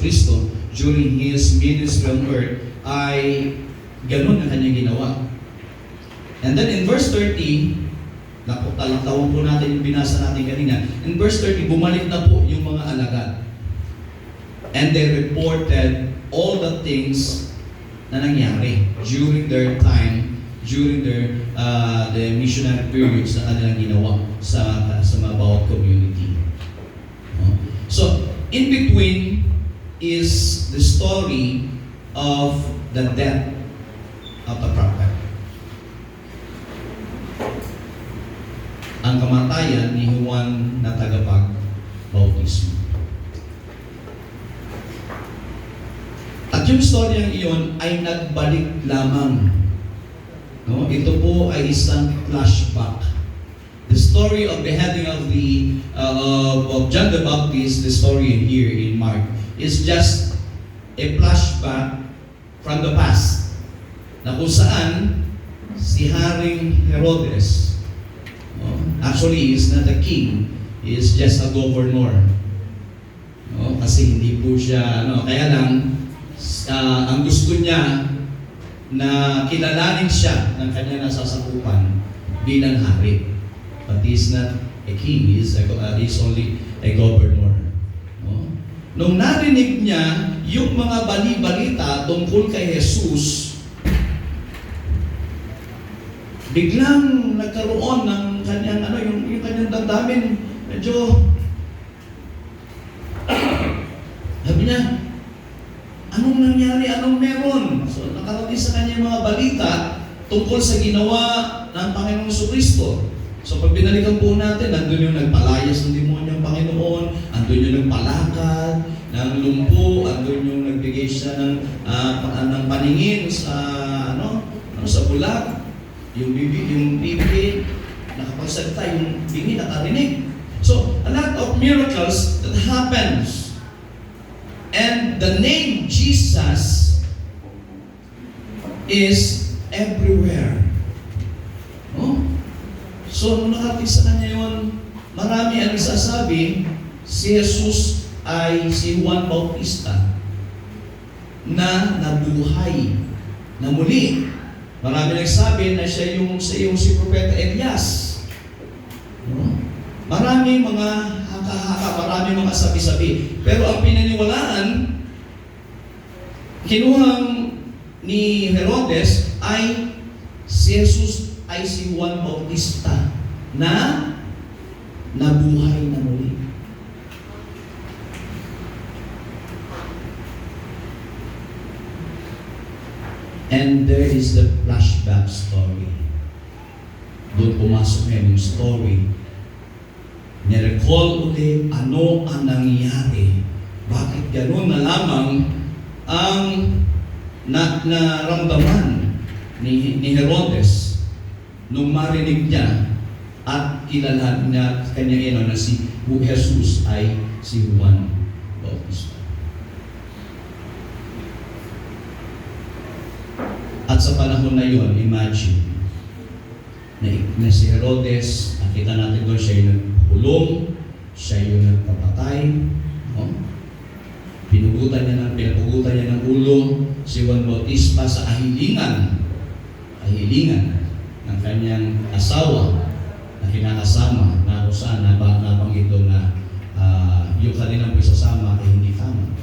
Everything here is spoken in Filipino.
Jesucristo during His ministry on earth ay ganun ang kanyang ginawa. And then in verse 30, talang-tawang po natin yung binasa natin kanina. In verse 30, bumalik na po yung mga alagad. And they reported all the things na nangyari during their time, during their the missionary periods na kanilang ginawa sa bawat community. So, in between is the story of the death of the prophet. Ang kamatayan ni Juan na tagapagbautismo. At yung storyang iyon ay nagbalik lamang. No? Ito po ay isang flashback. The story of the beheading of John the Baptist, the story here in Mark, is just a flashback from the past. Na kung saan si Haring Herodes, actually, he is not a king. He is just a governor. Kasi hindi po siya, kaya lang, ang gusto niya na kilalanin siya ng kanyang nasasakupan bilang hari. But he is not a king. He is only a governor. Nung narinig niya yung mga bali-balita tungkol kay Jesus, biglang nagkaroon ng kanyang yung kanyang damdamin, medyo sabi niya, anong nangyari, anong meron? So nakarating sa kanya yung mga balita tungkol sa ginawa ng Panginoong Jesucristo. So pag binalikan po natin, nandun yung nagpalayas ng demonyo ng Panginoon, andun yung nagpalakad ng lumpo, andun yung nagbigay siya ng paningin sa sa bulag. Yung bibig, nakapagsalita, yung bingi nakarinig. So, a lot of miracles that happens. And the name Jesus is everywhere. So, nung nakarating sa kanya yun, marami ang isasabi, si Jesus ay si Juan Bautista na nabuhay, na muli. Marami nagsabi na siya yung si Propeta Elias. Maraming mga haka-haka, maraming mga sabi-sabi. Pero ang pinaniwalaan, kinuhang ni Herodes ay si Jesus ay si Juan Bautista na nabuhay na muli. And there is the flashback story. Doon pumasok ngayon yung story. Nirecall ulit ano ang nangyari. Bakit gano'n na lamang ang naramdaman ni Herodes nung marinig niya at kilala niya kanyang na si Jesus ay si Juan Bautista. At sa panahon na yon, imagine, na si Herodes, nakita natin doon, siya yung nagpulong, siya yung nagpapatay, pinapugutan niya ng ulo si Juan Bautista sa kahilingan ng kanyang asawa na kinakasama na kung saan nabanggit doon na yung kanilang pagsasama ay hindi tama.